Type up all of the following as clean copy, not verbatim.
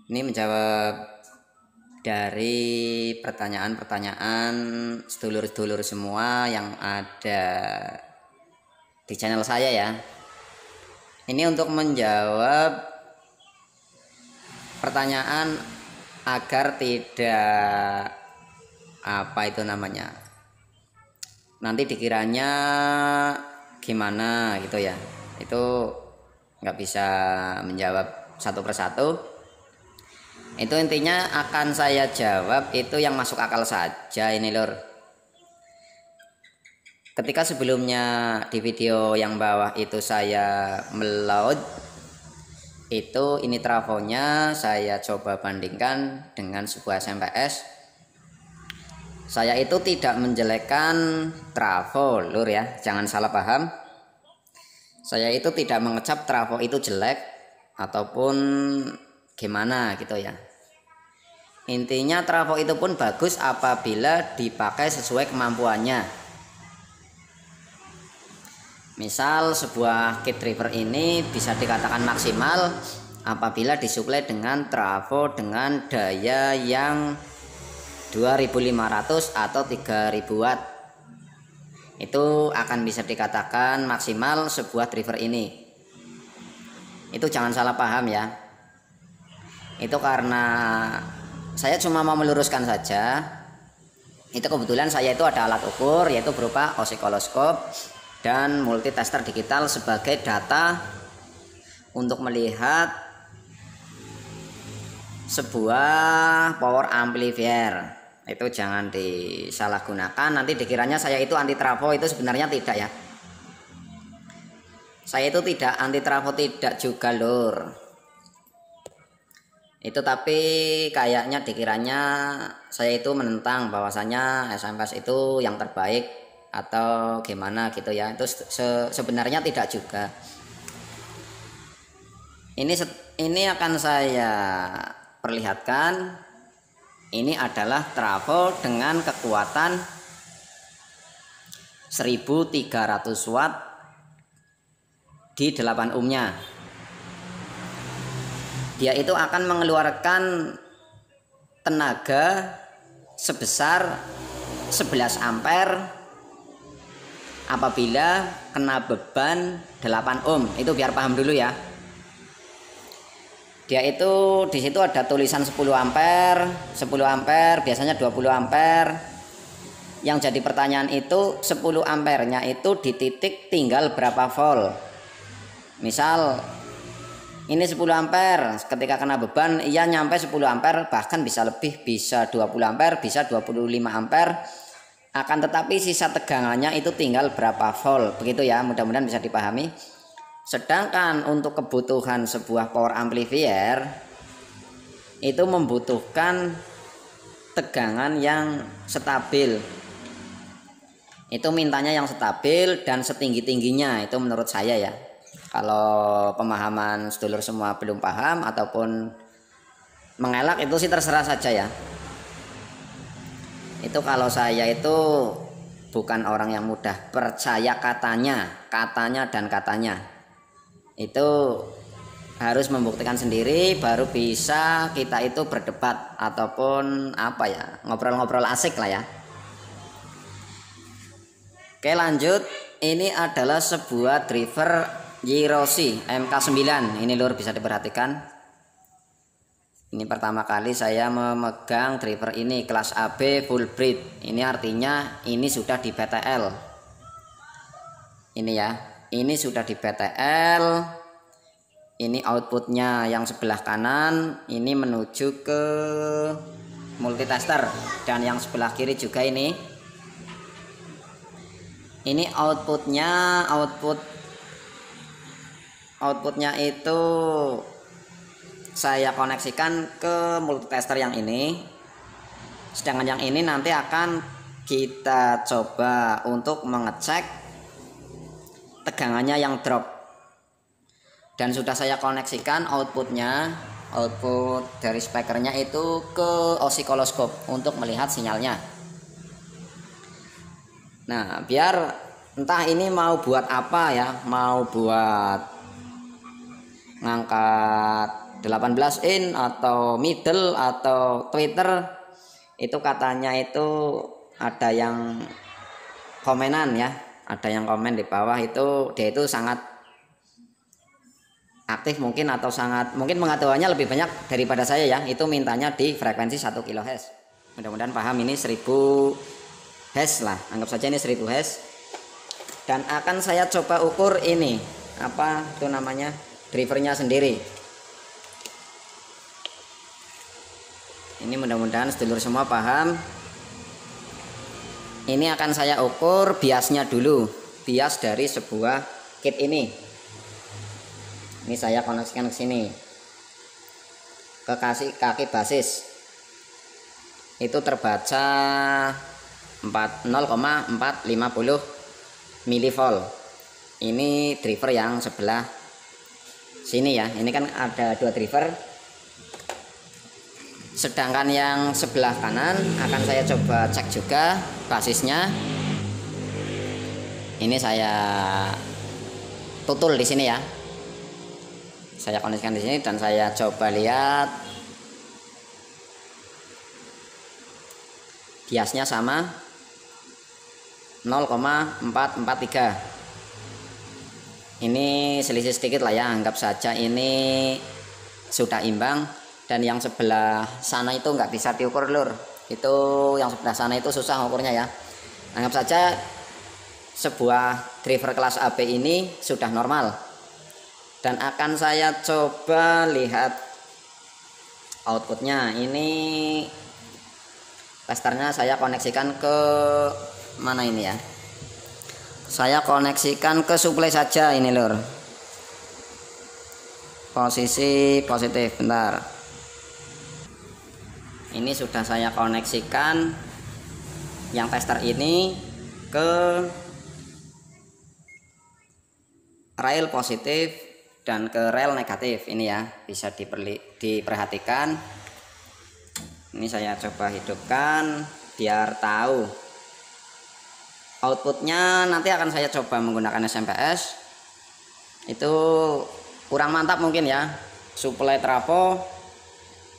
Ini menjawab dari pertanyaan-pertanyaan sedulur-sedulur semua yang ada di channel saya ya. Ini untuk menjawab pertanyaan agar tidak nanti dikiranya gimana gitu ya. Itu nggak bisa menjawab satu persatu. Itu intinya akan saya jawab itu yang masuk akal saja ini lur. Ketika sebelumnya di video yang bawah itu saya meload, itu ini trafonya saya coba bandingkan dengan sebuah SMPS. Saya itu tidak menjelekkan trafo lur ya, jangan salah paham. Saya itu tidak mengecap trafo itu jelek ataupun gimana gitu ya. Intinya trafo itu pun bagus apabila dipakai sesuai kemampuannya. Misal sebuah kit driver ini bisa dikatakan maksimal apabila disuplai dengan trafo dengan daya yang 2500 atau 3000 watt. Itu akan bisa dikatakan maksimal sebuah driver ini. Itu jangan salah paham ya. Itu karena saya cuma mau meluruskan saja. Itu kebetulan saya itu ada alat ukur yaitu berupa osikoloskop dan multitester digital sebagai data untuk melihat sebuah power amplifier. Itu jangan disalahgunakan, nanti dikiranya saya itu anti trafo. Itu sebenarnya tidak ya. Saya itu tidak anti trafo, tidak juga lur. Itu tapi kayaknya dikiranya saya itu menentang bahwasanya SMPS itu yang terbaik atau gimana gitu ya. Itu sebenarnya tidak juga. Ini akan saya perlihatkan. Ini adalah trafo dengan kekuatan 1300 watt di 8 ohmnya. Dia itu akan mengeluarkan tenaga sebesar 11 ampere apabila kena beban 8 ohm. Itu biar paham dulu ya. Dia itu di situ ada tulisan 10 ampere, 10 ampere, biasanya 20 ampere. Yang jadi pertanyaan itu 10 ampernya itu di titik tinggal berapa volt. Misal ini 10 ampere, ketika kena beban ia nyampe 10 ampere, bahkan bisa lebih, bisa 20 ampere, bisa 25 ampere. Akan tetapi sisa tegangannya itu tinggal berapa volt. Begitu ya, mudah-mudahan bisa dipahami. Sedangkan untuk kebutuhan sebuah power amplifier itu membutuhkan tegangan yang stabil. Itu mintanya yang stabil dan setinggi-tingginya, itu menurut saya ya. Kalau pemahaman sedulur semua belum paham ataupun mengelak itu sih terserah saja ya. Itu kalau saya itu bukan orang yang mudah percaya katanya dan katanya. Itu harus membuktikan sendiri baru bisa kita itu berdebat ataupun ngobrol-ngobrol asik lah ya. Oke lanjut, ini adalah sebuah driver Yiroshi MK9. Ini lur bisa diperhatikan. Ini pertama kali saya memegang driver ini kelas AB full breed. Ini artinya ini sudah di BTL. Ini ya, ini sudah di BTL. Ini outputnya yang sebelah kanan, ini menuju ke multitester, dan yang sebelah kiri juga ini. Ini outputnya itu saya koneksikan ke multitester yang ini. Sedangkan yang ini nanti akan kita coba untuk mengecek tegangannya yang drop. Dan sudah saya koneksikan output dari speakernya itu ke osikoloskop untuk melihat sinyalnya. Nah, biar entah ini mau buat apa ya, mau buat ngangkat 18 in atau middle atau tweeter, itu katanya itu ada yang komenan ya, ada yang komen di bawah itu dia itu sangat aktif mungkin, atau sangat mungkin pengetahuannya lebih banyak daripada saya ya. Itu mintanya di frekuensi 1 kHz. Mudah-mudahan paham, ini 1000 Hz lah, anggap saja ini 1000 Hz. Dan akan saya coba ukur ini apa itu namanya, drivernya sendiri. Ini mudah-mudahan sedulur semua paham. Ini akan saya ukur biasnya dulu, bias dari sebuah kit ini. Ini saya koneksikan ke sini, ke kaki basis. Itu terbaca 0,450 mV. Ini driver yang sebelah sini ya. Ini kan ada 2 driver. Sedangkan yang sebelah kanan akan saya coba cek juga basisnya. Ini saya tutul di sini ya. Saya koneksikan di sini dan saya coba lihat biasnya sama 0,443. Ini selisih sedikit lah ya, anggap saja ini sudah imbang. Dan yang sebelah sana itu nggak bisa diukur lur, itu yang sebelah sana itu susah ukurnya ya. Anggap saja sebuah driver kelas AB ini sudah normal. Dan akan saya coba lihat outputnya. Ini testernya saya koneksikan ke mana ini ya, saya koneksikan ke suplai saja ini lur, posisi positif. Bentar, ini sudah saya koneksikan yang tester ini ke rail positif dan ke rail negatif. Ini ya, bisa diperhatikan. Ini saya coba hidupkan biar tahu outputnya. Nanti akan saya coba menggunakan SMPS. Itu kurang mantap mungkin ya, suplai trafo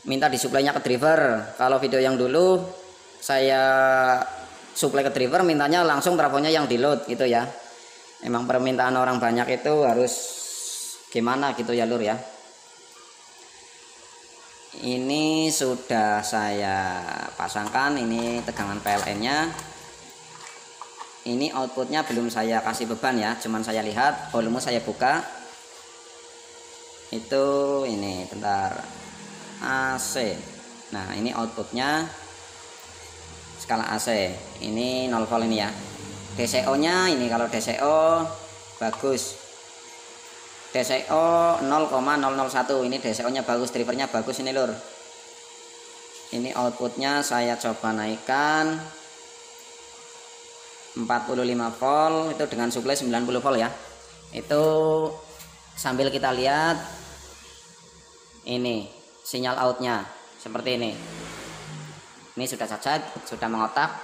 minta disuplainya ke driver. Kalau video yang dulu saya suplai ke driver, mintanya langsung trafonya yang di load gitu ya. Emang permintaan orang banyak itu harus gimana gitu ya lur ya. Ini sudah saya pasangkan, ini tegangan PLN nya. Ini outputnya belum saya kasih beban ya, cuman saya lihat volume, saya buka itu. Ini bentar, AC. Nah ini outputnya skala AC, ini 0 volt ini ya. DCO nya ini, kalau DCO bagus, DCO 0,001. ini DCO nya bagus, drivernya bagus ini lur. Ini outputnya saya coba naikkan 45 volt, itu dengan suplai 90 volt ya. Itu sambil kita lihat ini sinyal outnya seperti ini. Ini sudah cacat, sudah mengotak,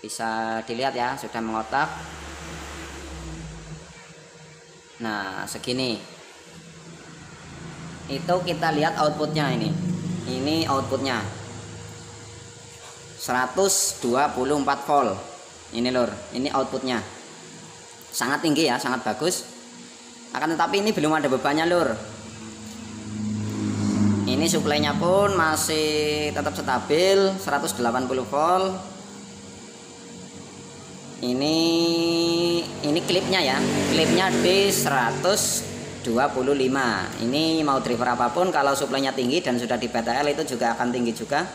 bisa dilihat ya, sudah mengotak. Nah segini. Itu kita lihat outputnya ini outputnya 124 volt ini lur. Ini outputnya sangat tinggi ya, sangat bagus. Akan tetapi ini belum ada bebannya lur. Ini suplainya pun masih tetap stabil 180 volt. Ini klipnya ya, klipnya di 125. Ini mau driver apapun kalau suplainya tinggi dan sudah di PTL itu juga akan tinggi juga.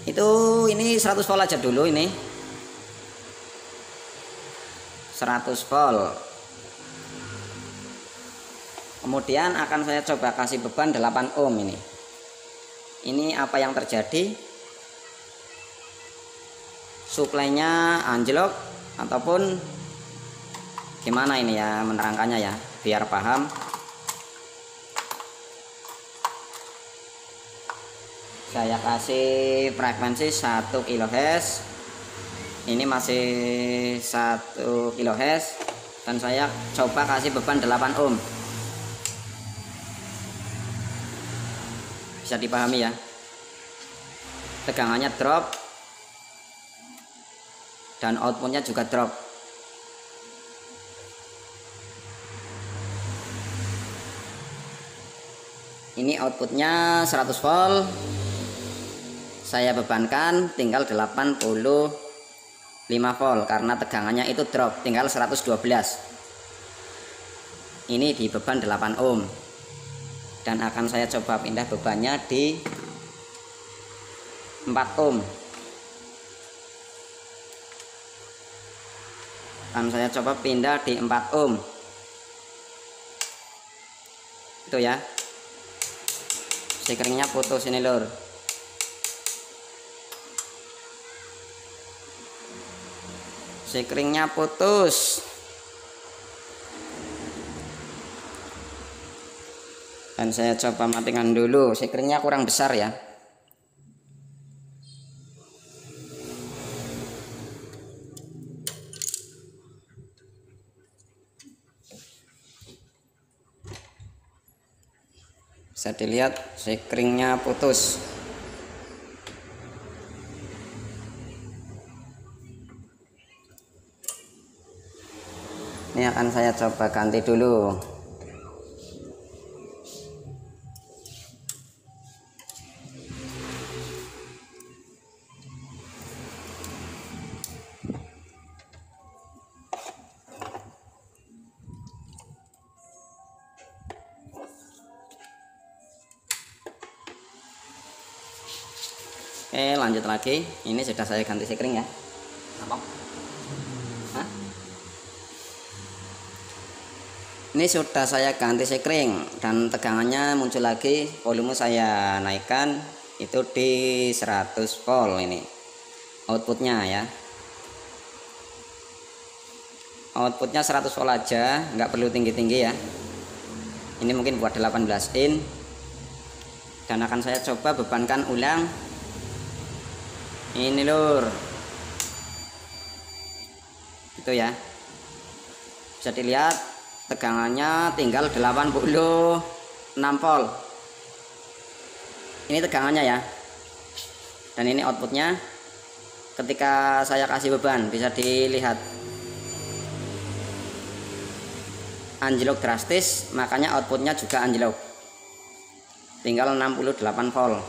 Itu ini 100 volt aja dulu, ini 100 volt. Kemudian akan saya coba kasih beban 8 ohm ini. Ini apa yang terjadi? Suplainya anjlok ataupun gimana ini ya menerangkannya ya, biar paham. Saya kasih frekuensi 1 kHz. Ini masih 1 kHz dan saya coba kasih beban 8 ohm. Bisa dipahami ya, tegangannya drop dan outputnya juga drop. Ini outputnya 100 volt, saya bebankan tinggal 85 volt karena tegangannya itu drop tinggal 112. Ini di beban 8 ohm dan akan saya coba pindah bebannya di 4 ohm. Akan saya coba pindah di 4 ohm. Itu ya, sekringnya putus ini lur. Sekringnya putus. Dan saya coba matikan dulu, sekringnya kurang besar ya. Bisa dilihat sekringnya putus. Ini akan saya coba ganti dulu. Oke, lanjut lagi. Ini sudah saya ganti sekring ya. Ini sudah saya ganti sekring dan tegangannya muncul lagi. Volume saya naikkan itu di 100 volt ini. Outputnya ya. Outputnya 100 volt aja, nggak perlu tinggi-tinggi ya. Ini mungkin buat 18 in. Dan akan saya coba bebankan ulang. Ini lur. Itu ya. Bisa dilihat tegangannya tinggal 86 volt. Ini tegangannya ya. Dan ini outputnya ketika saya kasih beban, bisa dilihat anjlok drastis, makanya outputnya juga anjlok. Tinggal 68 volt.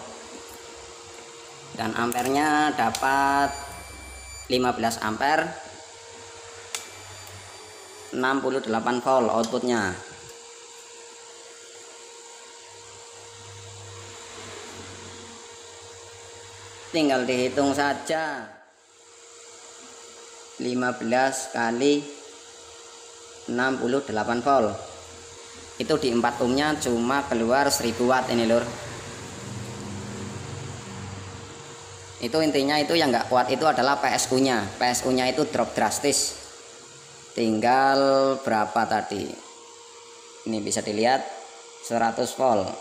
Dan ampernya dapat 15 ampere, 68 volt outputnya. Tinggal dihitung saja, 15 kali 68 volt itu di 4 ohmnya cuma keluar 1000 watt ini lur. Itu intinya itu yang nggak kuat itu adalah PSU nya. PSU nya itu drop drastis, tinggal berapa tadi, ini bisa dilihat 100 volt.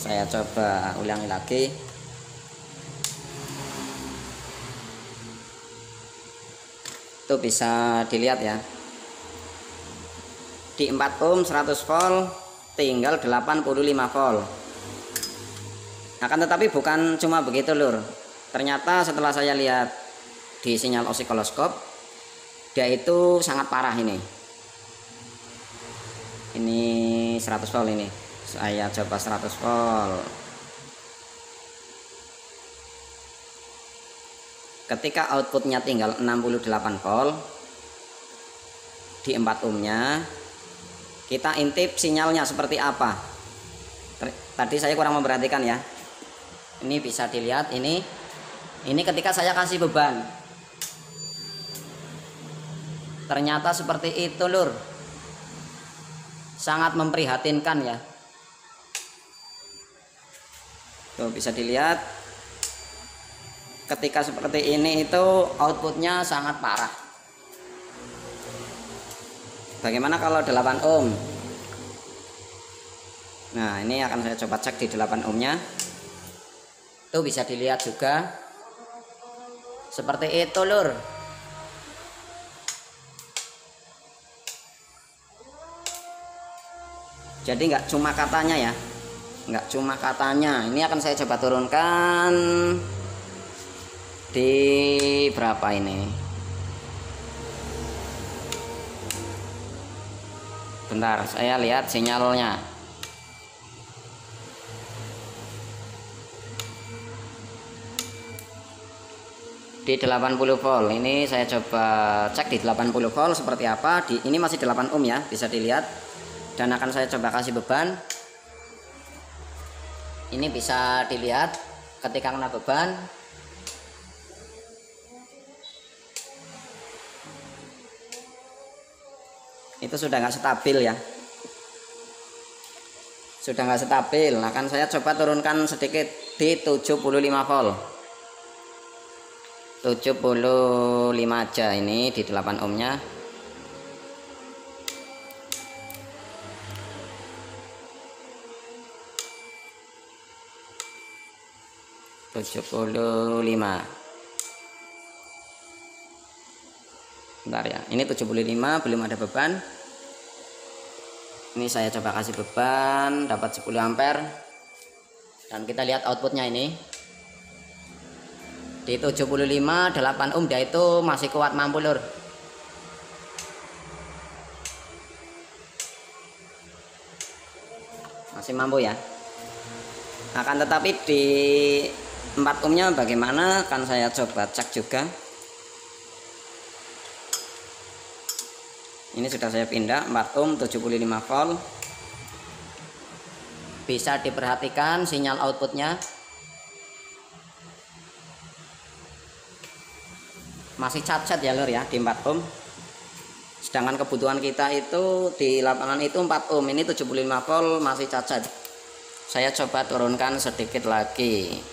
Saya coba ulangi lagi. Itu bisa dilihat ya, di 4 ohm 100 volt tinggal 85 volt. Akan tetapi bukan cuma begitu lur, ternyata setelah saya lihat di sinyal oscilloscope, dia itu sangat parah ini 100 volt. Ini saya coba 100 volt. Ketika outputnya tinggal 68 volt di 4 ohmnya, kita intip sinyalnya seperti apa. Tadi saya kurang memperhatikan ya. Ini bisa dilihat, ini ketika saya kasih beban, ternyata seperti itu lur. Sangat memprihatinkan ya. Tuh bisa dilihat, ketika seperti ini itu outputnya sangat parah. Bagaimana kalau 8 ohm? Nah, ini akan saya coba cek di 8 ohmnya. Itu bisa dilihat juga seperti itu lur. Jadi nggak cuma katanya ya, nggak cuma katanya. Ini akan saya coba turunkan di berapa ini. Bentar, saya lihat sinyalnya. Di 80 volt. Ini saya coba cek di 80 volt seperti apa. Ini masih 8 ohm ya, bisa dilihat. Dan akan saya coba kasih beban. Ini bisa dilihat ketika kena beban. Itu sudah nggak stabil ya. Sudah nggak stabil. Akan saya coba turunkan sedikit di 75 volt. 75 aja, ini di 8 ohmnya. Bentar ya, ini 75 belum ada beban. Ini saya coba kasih beban, dapat 10 ampere. Dan kita lihat outputnya ini. Di 75 8 ohm dia itu masih kuat, mampu lur. Masih mampu ya. Akan tetapi di 4 ohmnya bagaimana, kan saya coba cek juga. Ini sudah saya pindah 4 ohm 75 volt. Bisa diperhatikan sinyal outputnya masih cacat ya lur ya di 4 ohm. Sedangkan kebutuhan kita itu di lapangan itu 4 ohm. Ini 75 volt masih cacat. Saya coba turunkan sedikit lagi.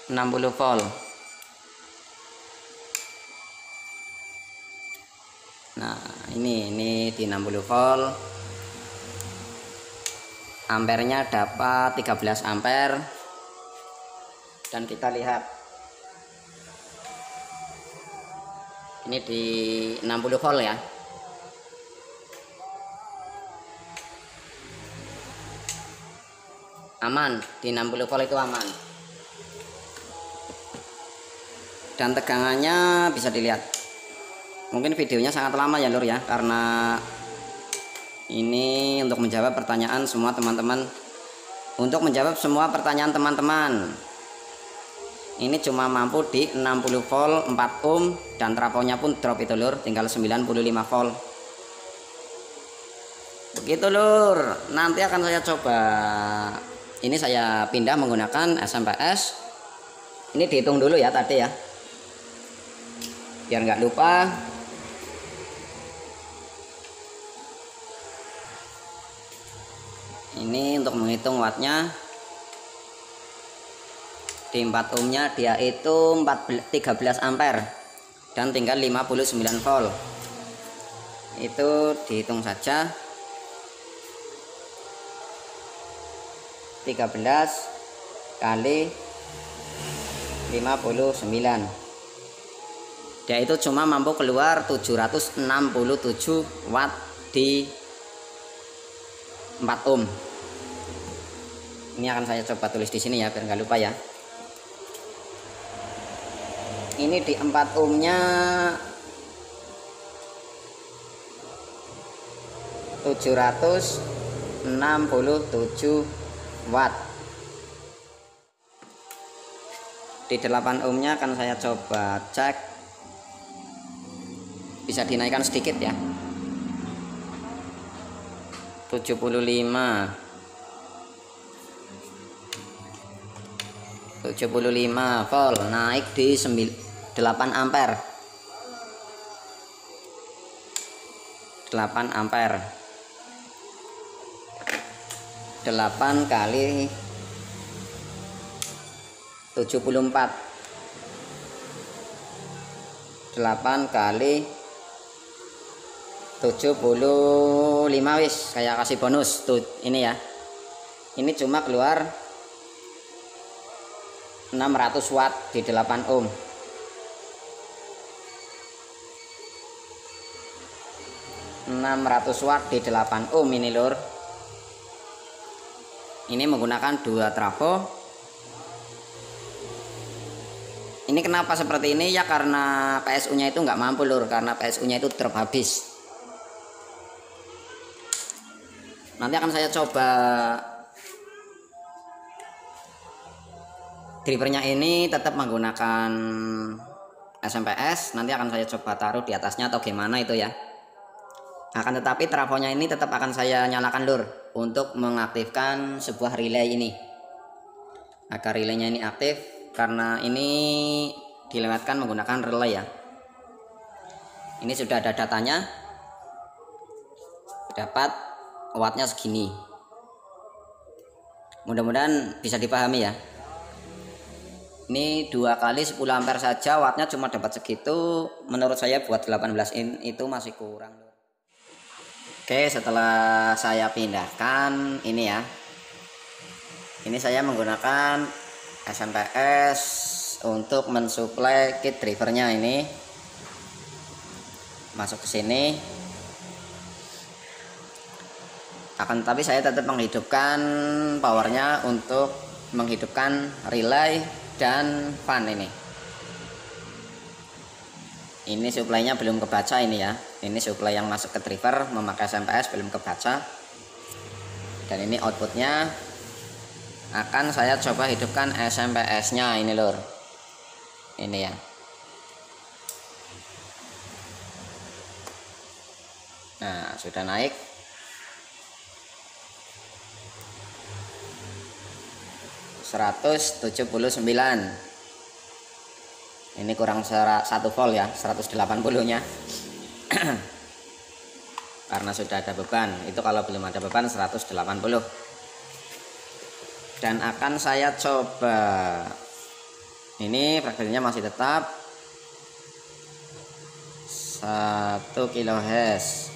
60 volt. Nah, ini di 60 volt. Ampernya dapat 13 ampere. Dan kita lihat. Ini di 60 volt ya. Aman, di 60 volt itu aman. Dan tegangannya bisa dilihat. Mungkin videonya sangat lama ya lur ya, karena ini untuk menjawab pertanyaan semua teman-teman. Untuk menjawab semua pertanyaan teman-teman. Ini cuma mampu di 60 volt 4 ohm dan trafonya pun drop itu lur, tinggal 95 volt. Begitu lur. Nanti akan saya coba. Ini saya pindah menggunakan SMPS. Ini dihitung dulu ya tadi ya. Biar nggak lupa. Ini untuk menghitung wattnya. Di 4 ohmnya dia itu 13 ampere dan tinggal 59 volt. Itu dihitung saja. 13 kali 59. Dia itu cuma mampu keluar 767 watt di 4 ohm. Ini akan saya coba tulis di sini ya biar nggak lupa ya. Ini di 4 ohmnya 767 watt. Di 8 ohmnya akan saya coba cek. Bisa dinaikkan sedikit ya. 75 volt, naik di 8 ampere. 8 ampere. 8 kali 74. 8 kali 75 wis, kayak kasih bonus tuh ini ya. Ini cuma keluar 600 watt di 8 ohm. 600 watt di 8 ohm ini lur. Ini menggunakan 2 trafo. Ini kenapa seperti ini ya, karena PSU nya itu nggak mampu lur, karena PSU nya itu drop habis. Nanti akan saya coba drivernya ini tetap menggunakan SMPS. Nanti akan saya coba taruh di atasnya atau gimana itu ya. Akan tetapi trafonya ini tetap akan saya nyalakan lur, untuk mengaktifkan sebuah relay ini, agar relaynya ini aktif, karena ini dilewatkan menggunakan relay ya. Ini sudah ada datanya, dapat wattnya segini. Mudah-mudahan bisa dipahami ya. Ini 2 kali 10 ampere saja wattnya cuma dapat segitu. Menurut saya buat 18 in itu masih kurang. Oke, setelah saya pindahkan ini ya, ini saya menggunakan SMPS untuk mensuplai kit drivernya. Ini masuk ke sini. Akan tapi saya tetap menghidupkan powernya untuk menghidupkan relay dan fan ini. Ini suplainya belum kebaca ini ya. Ini suplai yang masuk ke driver memakai SMPS belum kebaca. Dan ini outputnya akan saya coba hidupkan SMPS-nya ini lur. Ini ya. Nah, sudah naik. -179. Ini kurang 1 volt ya, 180 nya. Karena sudah ada beban. Itu kalau belum ada beban 180. Dan akan saya coba. Ini frekuensinya masih tetap 1 kHz.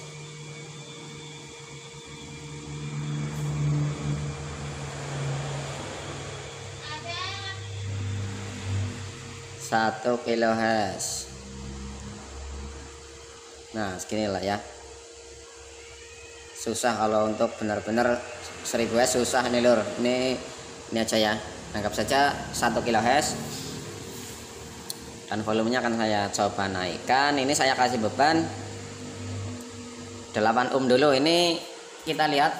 1 kHz. Nah, segini lah ya. Susah kalau untuk benar-benar 1000 Hz susah nih lur. Ini aja ya. Anggap saja 1 kHz. Dan volumenya akan saya coba naikkan. Ini saya kasih beban 8 ohm dulu. Ini kita lihat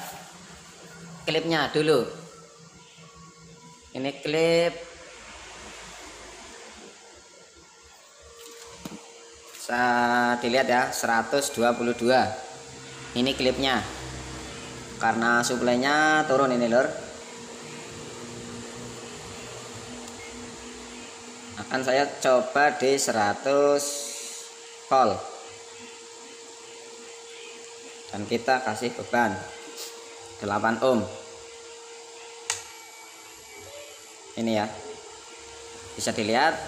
klipnya dulu. Ini klip dilihat ya, 122. Ini klipnya, karena suplainya turun ini lur. Akan saya coba di 100 volt dan kita kasih beban 8 ohm. Ini ya, bisa dilihat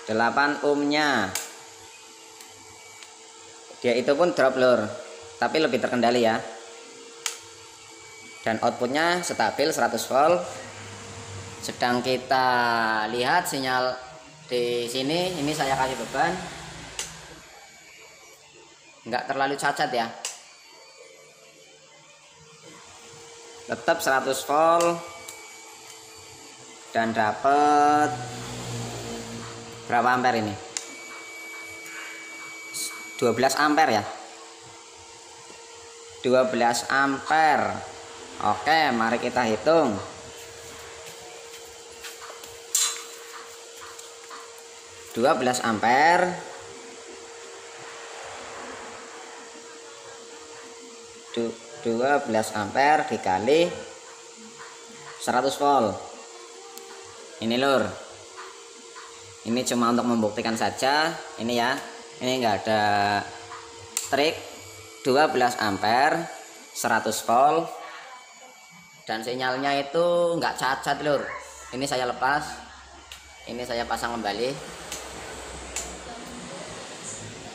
8 ohmnya. Dia itu pun drop lur, tapi lebih terkendali ya. Dan outputnya stabil 100 volt. Sedang kita lihat sinyal di sini, ini saya kasih beban, nggak terlalu cacat ya, tetap 100 volt dan dapat berapa ampere ini? 12 ampere ya, 12 ampere. Oke, mari kita hitung. 12 ampere du 12 ampere dikali 100 volt. Ini lur, ini cuma untuk membuktikan saja. Ini ya, ini enggak ada trik. 12 ampere 100 volt dan sinyalnya itu enggak cacat lur. Ini saya lepas, ini saya pasang kembali.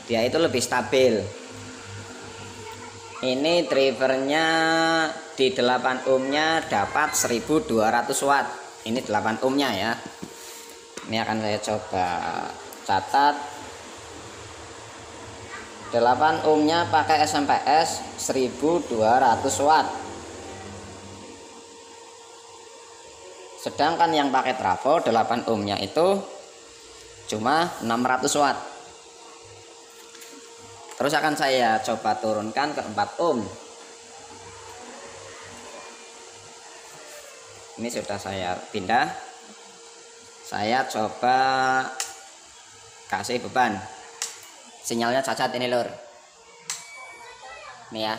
Dia itu lebih stabil. Ini drivernya di 8 ohmnya dapat 1200 watt. Ini 8 ohmnya ya. Ini akan saya coba catat. 8 ohmnya pakai SMPS 1200 watt. Sedangkan yang pakai trafo 8 ohmnya itu cuma 600 watt. Terus akan saya coba turunkan ke 4 ohm. Ini sudah saya pindah. Saya coba kasih beban. Sinyalnya cacat ini lur. Nih ya.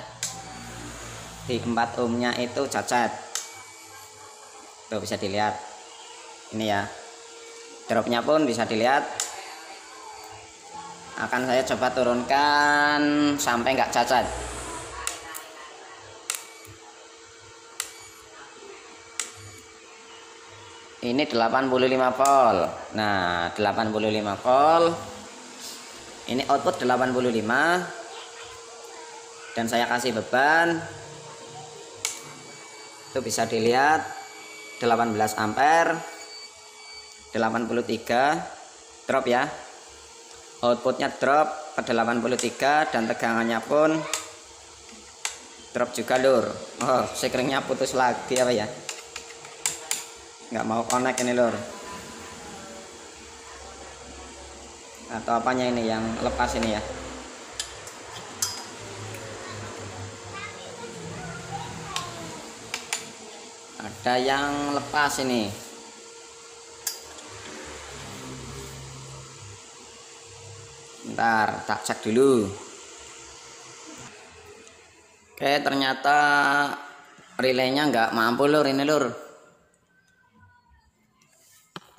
Di 4 ohmnya itu cacat. Tuh bisa dilihat. Ini ya. Dropnya pun bisa dilihat. Akan saya coba turunkan sampai nggak cacat. Ini 85 volt. Nah, 85 volt. Ini output 85. Dan saya kasih beban. Itu bisa dilihat 18 ampere. 83 drop ya. Outputnya drop ke 83 dan tegangannya pun drop juga lur. Oh, sekringnya putus lagi apa ya? Nggak mau connect ini lur. Atau apanya ini yang lepas ini ya? Ada yang lepas ini. Bentar, tak cek dulu. Oke, ternyata relaynya nggak mampu lur ini lur.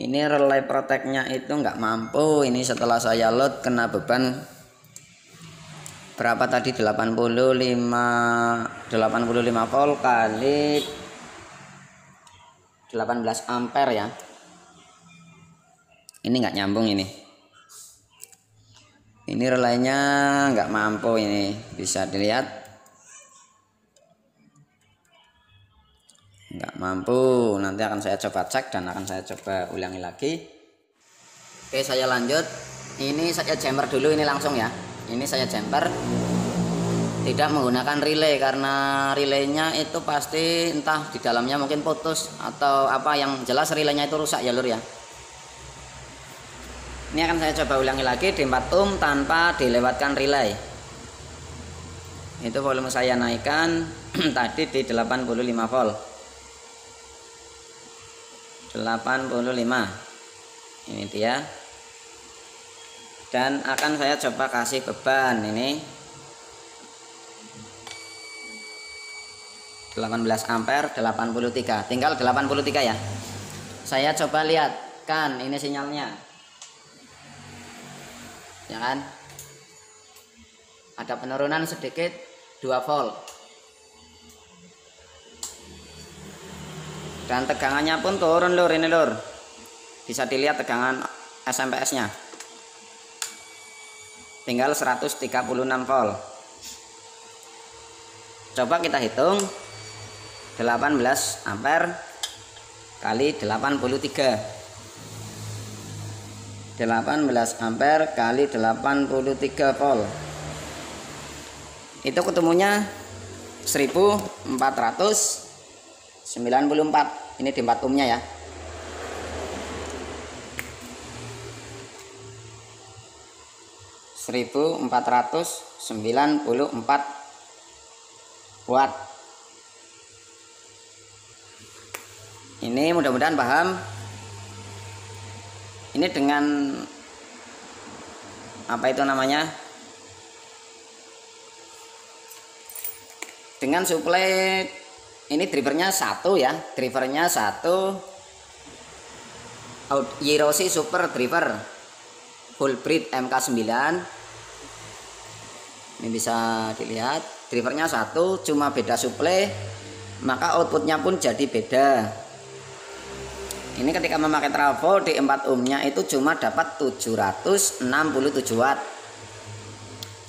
Ini relay protectnya itu nggak mampu. Ini setelah saya load kena beban berapa tadi? 85 volt kali 18 ampere ya. Ini nggak nyambung ini. Ini relaynya nggak mampu ini, bisa dilihat nggak mampu. Nanti akan saya coba cek dan akan saya coba ulangi lagi. Oke, saya lanjut. Ini saya jumper dulu ini langsung ya. Ini saya jumper tidak menggunakan relay karena relaynya itu pasti entah di dalamnya mungkin putus atau apa, yang jelas relaynya itu rusak ya lur ya. Ini akan saya coba ulangi lagi di 4 ohm tanpa dilewatkan relay. Itu volume saya naikkan tadi di 85 volt. 85. Ini dia. Dan akan saya coba kasih beban ini 18 ampere 83. Tinggal 83 ya. Saya coba lihatkan ini sinyalnya. Ya kan, ada penurunan sedikit 2 volt dan tegangannya pun turun lur ini lur, bisa dilihat tegangan SMPS nya tinggal 136 volt. Coba kita hitung 18 ampere kali 83. 18 ampere kali 83 volt itu ketemunya 1494. Ini di 4 ohmnya ya. Watt. Ini mudah-mudahan paham. Ini dengan apa itu namanya, dengan suplai ini drivernya satu ya, drivernya satu Yiroshi Super Driver full breed MK9. Ini bisa dilihat drivernya satu, cuma beda suplai maka outputnya pun jadi beda. Ini ketika memakai trafo di 4 ohmnya itu cuma dapat 767 watt.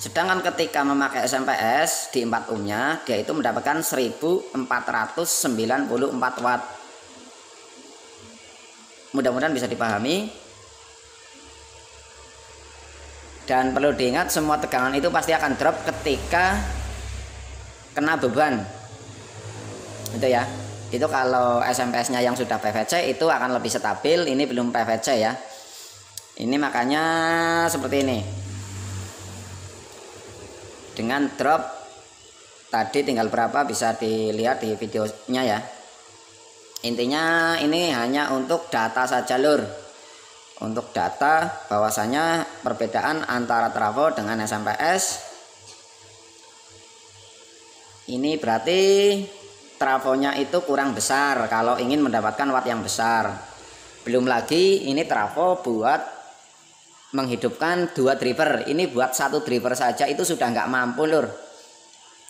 Sedangkan ketika memakai SMPS di 4 ohmnya dia itu mendapatkan 1494 watt. Mudah-mudahan bisa dipahami. Dan perlu diingat semua tegangan itu pasti akan drop ketika kena beban. Itu ya. Itu kalau SMP-nya yang sudah PVC itu akan lebih stabil, ini belum PVC ya. Ini makanya seperti ini. Dengan drop tadi tinggal berapa bisa dilihat di videonya ya. Intinya ini hanya untuk data saja lur. Untuk data bahwasanya perbedaan antara trafo dengan SMPS. Ini berarti trafonya itu kurang besar kalau ingin mendapatkan watt yang besar. Belum lagi ini trafo buat menghidupkan 2 driver. Ini buat 1 driver saja itu sudah nggak mampu lur.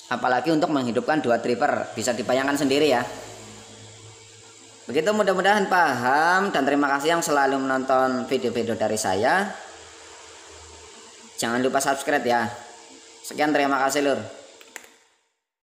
Apalagi untuk menghidupkan 2 driver. Bisa dibayangkan sendiri ya. Begitu, mudah-mudahan paham dan terima kasih yang selalu menonton video-video dari saya. Jangan lupa subscribe ya. Sekian, terima kasih lur.